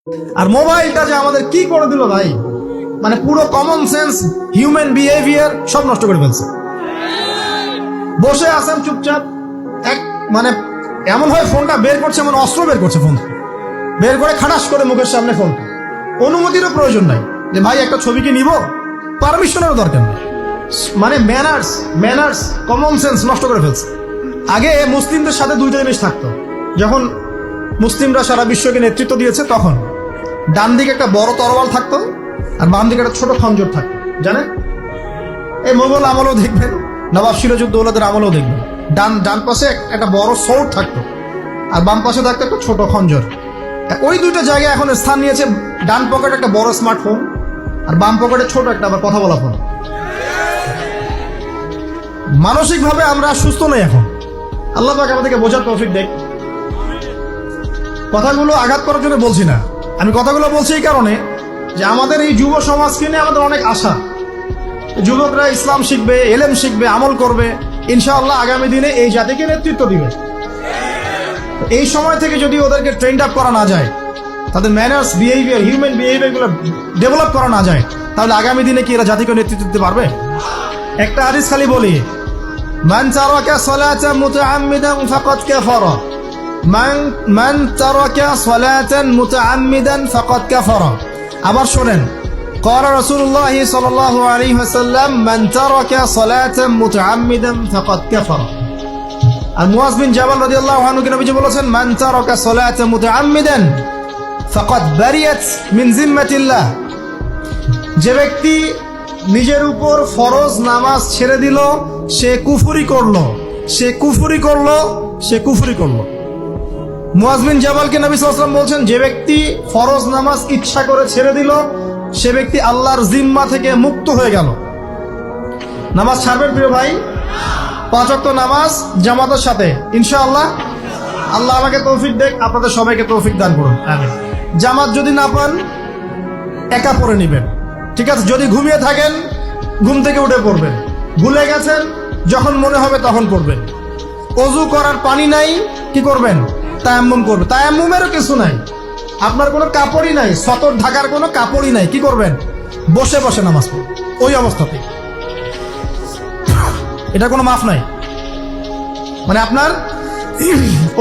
আর মোবাইলটা যে আমাদের কি করে দিল ভাই, মানে পুরো কমন সেন্স, হিউম্যান বিহেভিয়ার সব নষ্ট করে ফেলছে। বসে আছেন চুপচাপ, এক মানে এমন হয় ফোনটা বের করছে, এমন অস্ত্র বের করছে, ফোন বের করে খাটাস করে মুখের সামনে ফোন। অনুমতিরও প্রয়োজন নাই যে ভাই একটা ছবি কি নিব, পারমিশনেরও দরকার নেই। মানে ম্যানার্স কমন সেন্স নষ্ট করে ফেলছে। আগে মুসলিমদের সাথে দুইটা জিনিস থাকতো, যখন মুসলিমরা সারা বিশ্বকে নেতৃত্ব দিয়েছে তখন ডান দিকে একটা বড় তরোয়াল থাকতো আর বাম দিকে একটা ছোট খঞ্জর থাকতো, জানেন? এই মোগল আমলেও দেখবেন, নবাব সিরাজউদ্দৌলাদের আমলেও দেখবেন, ডান পাশে একটা বড় সোর্ড থাকতো আর বাম পাশে থাকতো একটা ছোট খঞ্জর। ওই দুইটা জায়গায় এখন স্থান নিয়েছে, ডান পকেটে একটা বড় স্মার্টফোন আর বাম পকেটে ছোট একটা আবার কথা বলা ফোন। মানসিকভাবে আমরা সুস্থ নই এখন। আল্লাহ পাক আমাদেরকে বোঝার তৌফিক দেখ। কথাগুলো আঘাত করার জন্য বলছি না, আমি কথাগুলো বলছি এই কারণে যে আমাদের এই যুব সমাজকে নিয়ে আমাদের অনেক আশা। যুবকরা ইসলাম শিখবে, এলেম শিখবে, আমল করবে, ইনশাআল্লাহ আগামী দিনে এই জাতিকে নেতৃত্ব দিবে। এই সময় থেকে যদি ওদেরকে ট্রেন্ড আপ করা না যায়, তাদের ম্যানার্স, বিহেভিয়ার, হিউম্যান বিহেভিয়ারগুলো ডেভেলপ করা না যায়, তাহলে আগামী দিনে কি এরা জাতিকে নেতৃত্ব দিতে পারবে? একটা হাদিস খালি বলি, মান তারাকা সালাতান মুতাআম্মিদান ফাকাদ কাফারা, মান তারাকা সালাতান মুতাআম্মিদান ফাকাদ কাফারা। আবার শুনেন, قال رسول الله صلى الله عليه وسلم من ترك صلاة متعمدا فقد كفر। আর মুয়াজ বিন জাবাল রাদিয়াল্লাহু আনহু কে নবীজি বলেছেন, মান তারাকা সালাতা মুতাআম্মিদান ফাকাদ বারিয়াত মিন জিম্মাতিল্লাহ। যে ব্যক্তি নিজের উপর ফরজ নামাজ ছেড়ে দিল, সে কুফরি করলো, সে কুফরি করলো, সে কুফরি করলো। মুয়াজ বিন জাবালকে নবী সাল্লাল্লাহু আলাইহি ওয়াসাল্লাম বলছেন, যে ব্যক্তি ফরজ নামাজ ইচ্ছা করে ছেড়ে দিল, সে ব্যক্তি আল্লাহর জিম্মা থেকে মুক্ত হয়ে গেল। নামাজ ছাড়বেন প্রিয় ভাই, 5 ওয়াক্ত নামাজ জামাতের সাথে ইনশাআল্লাহ। আল্লাহ আমাকে তৌফিক দেখ, আপনাদের সবাইকে তৌফিক দান করুন, আমিন। জামাত যদি না পান একা পড়ে নেবেন, ঠিক আছে? যদি ঘুমিয়ে থাকেন ঘুম থেকে উঠে পড়বেন, ভুলে গেছেন যখন মনে হবে তখন পড়বেন। ওযু করার পানি নাই, কি করবেন? তায়াম্মুম করবেন। তায়াম্মুমেরও কিছু নাই, আপনার কোনো কাপড়ই নাই, সতর ঢাকার কোনো কাপড়ই নাই, কি করবেন? বসে বসে নামাজ পড়বেন ওই অবস্থাতে। এটা কোনো মাফ নাই, মানে আপনার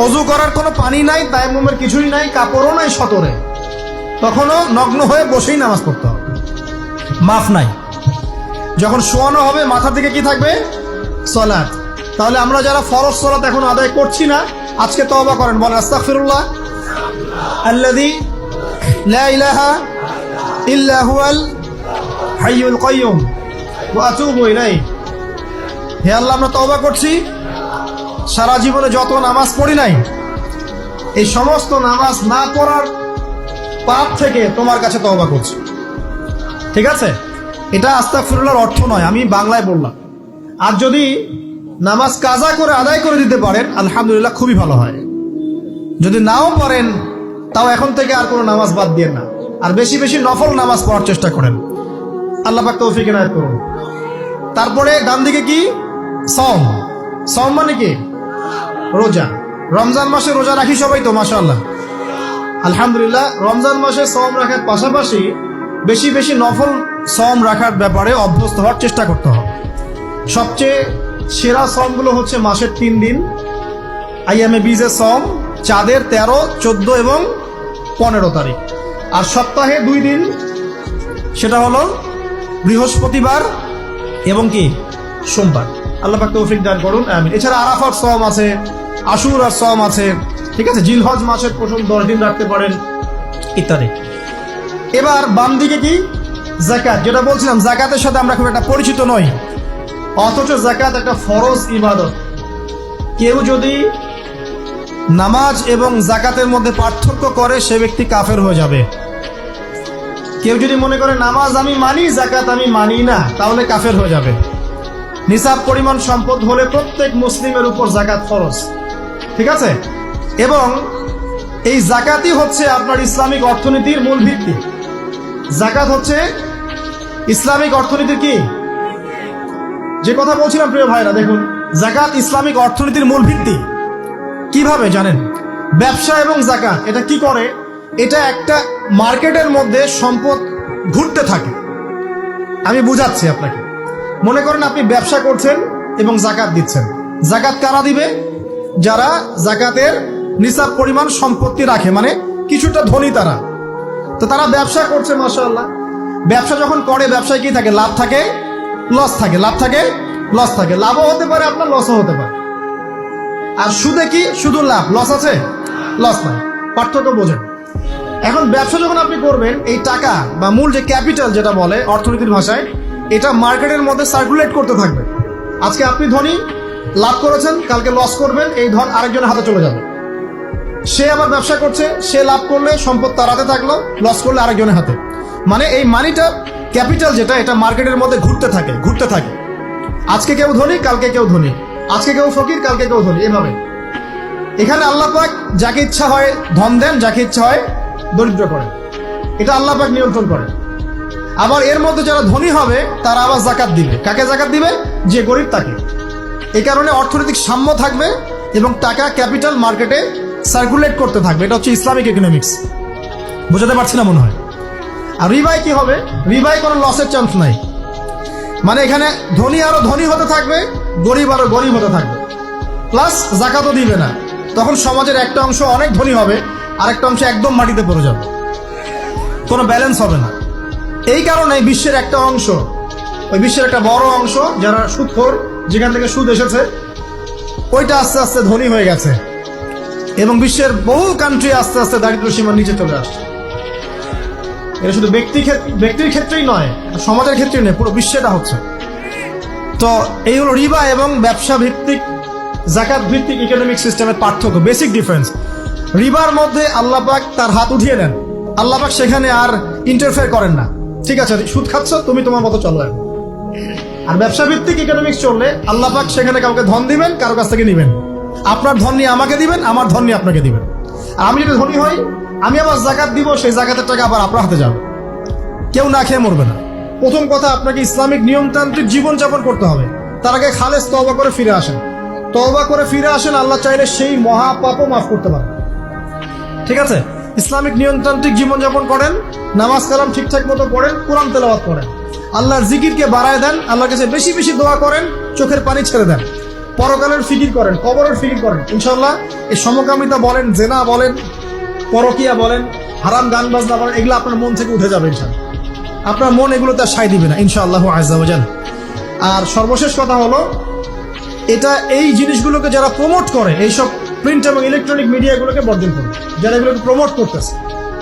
ওযু করার কোনো পানি নাই, তায়াম্মুমের কিছুই নাই, কাপড়ও নাই সতরে, তখনও নগ্ন হয়ে বসেই নামাজ পড়তে হবে, মাফ নাই। যখন শোয়ানো হবে মাথার দিকে কি থাকবে? সালাত। তাহলে আমরা যারা ফরজ সালাত এখন আদায় করছি না, আজকে তওবা করেন, বলেন আস্তাগফিরুল্লাহ আল্লাযী লা ইলাহা ইল্লা হুয়াল হাইয়ুল কাইয়্যুম ওয়া আতুবু ইলাইহি। হে আল্লাহ, আমরা তওবা করছি, সারা জীবনে যত নামাজ পড়ি নাই, এই সমস্ত নামাজ না পড়ার পাপ থেকে তোমার কাছে তওবা করছি। ঠিক আছে? এটা আস্তাগফিরুল্লাহর অর্থ নয়, আমি বাংলায় বললাম। আর যদি নামাজ কাজা করে আদায় করে দিতে পারেন আলহামদুলিল্লাহ, খুবই ভালো হয়। যদি নাও পারেন তাও এখন থেকে আর কোনো নামাজ বাদ দিয়ে না, আর বেশি বেশি নফল নামাজ পড়ার চেষ্টা করেন। আল্লাহ পাক তৌফিক এনায়েত করুন। তারপরে ডান দিকে কি? সওম। সওম মানে কি? রোজা। রমজান মাসে রোজা রাখি সবাই তো, মাশাআল্লাহ, আলহামদুলিল্লাহ। রমজান মাসে সওম রাখার পাশাপাশি বেশি বেশি নফল সওম রাখার ব্যাপারে অভ্যস্ত হওয়ার চেষ্টা করতে হবে। সবচেয়ে সেরা সওমগুলো হচ্ছে মাসের 3 দিন, আইয়ামে বীজের সওম, চাঁদের 13, 14 এবং 15 তারিখ। আর সপ্তাহে 2 দিন, সেটা হলো বৃহস্পতিবার এবং কি সোমবার। আল্লাহ পাক তৌফিক দান করুন, আমিন। এছাড়া আরাফার সওম আছে, আশুরার সওম আছে, ঠিক আছে? জিলহজ মাসের প্রথম 10 দিন রাখতে পারেন, ইত্যাদি। এবার বাম দিকে কি? যাকাত। যেটা বলছিলাম, যাকাতের সাথে আমরা খুব একটা পরিচিত নই, অথচ যাকাত একটা ফরজ ইবাদত। কেউ যদি নামাজ এবং যাকাতের মধ্যে পার্থক্য করে, সে ব্যক্তি কাফের হয়ে যাবে। কেউ যদি মনে করে নামাজ আমি মানি, যাকাত আমি মানি না, তাহলে কাফের হয়ে যাবে। নিসাব পরিমাণ সম্পদ হলে প্রত্যেক মুসলিমের উপর যাকাত ফরজ, ঠিক আছে? এবং এই যাকাতই হচ্ছে আপনার ইসলামিক অর্থনীতির মূল ভিত্তি। যাকাত হচ্ছে ইসলামিক অর্থনীতির কি? যে কথা বলছিলাম প্রিয় ভাইরা, দেখুন, যাকাত ইসলামিক অর্থনীতির মূল ভিত্তি। কিভাবে জানেন? ব্যবসা এবং যাকাত এটা কি করে? এটা একটা মার্কেটের মধ্যে সম্পদ ঘুরতে থাকে। আমি বুঝাচ্ছি আপনাকে। মনে করেন আপনি ব্যবসা করছেন এবং জাকাত দিচ্ছেন। জাকাত কারা দিবে? যারা জাকাতের নিসাব পরিমাণ সম্পত্তি রাখে, মানে কিছুটা ধনী তারা। তো তারা ব্যবসা করছে, মাশাআল্লাহ। ব্যবসা যখন করে, ব্যবসায় কি থাকে? লাভ থাকে, লস থাকে, লাভ থাকে, লস থাকে। লাভও হতে পারে আপনার, লসও হতে পারে। আর সুদে কি? শুধু লাভ, লস আছে? লস নাই। পার্থক্য বোঝেন। এখন ব্যবসা যখন আপনি করবেন, এই টাকা বা মূল যে ক্যাপিটাল যেটা বলে অর্থনীতির ভাষায়, এটা মার্কেটের মধ্যে সার্কুলেট করতে থাকবে। আজকে আপনি ধনী, লাভ করেছেন, কালকে লস করবেন, এই ধন আরেকজনের হাতে চলে যাবে। সে আবার ব্যবসা করছে, সে লাভ করলে সম্পদ তার হাতে থাকলো, লস করলে আরেকজনের হাতে। মানে এই মানিটা, ক্যাপিটাল যেটা, এটা মার্কেটের মধ্যে ঘুরতে থাকে, ঘুরতে থাকে। আজকে কেউ ধনী, কালকে কেউ ধনী, আজকে কেউ ফকির, কালকে কেউ ধনী, এভাবে। এখানে আল্লাহ পাক যাকে ইচ্ছা হয় ধন দেন, যাকে ইচ্ছা হয় দরিদ্র করেন। এটা আল্লাহ পাক নিয়ন্ত্রণ করেন। আবার এর মধ্যে যারা ধনী হবে তারা আবার জাকাত দিবে। কাকে জাকাত দিবে? যে গরিব তাকে। এই কারণে অর্থনৈতিক সাম্য থাকবে এবং টাকা, ক্যাপিটাল মার্কেটে সার্কুলেট করতে থাকবে। এটা হচ্ছে ইসলামিক ইকোনমিক্স। বোঝাতে পারছি না মনে হয়। আর রিবায় কি হবে? রিবায় কোনো লসের চান্স নাই। মানে এখানে ধনী আরো ধনী হতে থাকবে, গরিব আরো গরিব হতে থাকবে, প্লাস জাকাতও দিবে না। তখন সমাজের একটা অংশ অনেক ধনী হবে, আরেকটা অংশ একদম মাটিতে পড়ে যাবে, কোনো ব্যালেন্স হবে না। এই কারণে বিশ্বের একটা অংশ, ওই বিশ্বের একটা বড় অংশ যারা সুদখোর, যেখান থেকে সুদ এসেছে, ওইটা আস্তে আস্তে ধনী হয়ে গেছে এবং বিশ্বের বহু কান্ট্রি আস্তে আস্তে দারিদ্র্য সীমার নিচে চলে আসছে। এটা শুধু ব্যক্তির ক্ষেত্রেই নয়, সমাজের ক্ষেত্রেই নয়, পুরো বিশ্বেটা হচ্ছে। তো এই হলো রিবা এবং ব্যবসা ভিত্তিক, জাকাত ভিত্তিক ইকোনমিক সিস্টেমের পার্থক্য, বেসিক ডিফারেন্স। রিবার মধ্যে আল্লাহ পাক তার হাত উঠিয়ে নেন, আল্লাহ পাক সেখানে আর ইন্টারফেয়ার করেন না। ঠিক আছে, সুদ খাচ্ছ, তুমি তোমার মতো চলো। আর ব্যবসা ভিত্তিক ইকোনমিক্স চললে আল্লাহ পাক সেখানে কাউকে ধন দিবেন, কারো কাছ থেকে নিবেন। আপনার ধন নিয়ে আমাকে দিবেন, আমার ধন নিয়ে আপনাকে দিবেন। আর আমি যদি ধনী হই, আমি আবার জাকাত দিব, সেই জাকাতের টাকা আবার আপনার হাতে যাবে। কেউ না খেয়ে মরবে না। প্রথম কথা, আপনাকে ইসলামিক নিয়মতান্ত্রিক জীবনযাপন করতে হবে। তার আগে খালেস তওবা করে ফিরে আসেন। তওবা করে ফিরে আসেন, আল্লাহ চাইলে সেই মহাপাপও মাফ করতে পারেন। ঠিক আছে? ইসলামিক নিয়মতান্ত্রিক জীবনযাপন করেন, নামাজ কালাম ঠিকঠাক মতো পড়েন, কোরআন তেলাওয়াত করেন, আল্লাহর জিকিরকে বাড়ায় দেন, আল্লাহর কাছে বেশি বেশি দোয়া করেন, চোখের পানি ছেড়ে দেন, পরকালের ফিকির করেন, কবরের ফিকির করেন। ইনশাআল্লাহ এই সমকামিতা বলেন, জেনা বলেন, পরকিয়া বলেন, হারাম গান বাজনা বলেন, এগুলো আপনার মন থেকে উঠে যাবে ইনশাআল্লাহ। আপনার মন এগুলোতে সায় দিবে না ইনশাআল্লাহ আযজা ওয়া জাল। আর সর্বশেষ কথা হলো, এটা এই জিনিসগুলোকে যারা প্রমোট করে, এইসব প্রিন্ট এবং ইলেকট্রনিক মিডিয়াগুলোকে বর্জন করবে, যারা এগুলোকে প্রমোট করতেছে।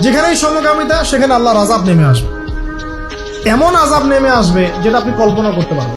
যেখানেই সমকামিতা, সেখানে আল্লাহর আযাব নেমে আসবে। এমন আযাব নেমে আসবে যেটা আপনি কল্পনা করতে পারবেন।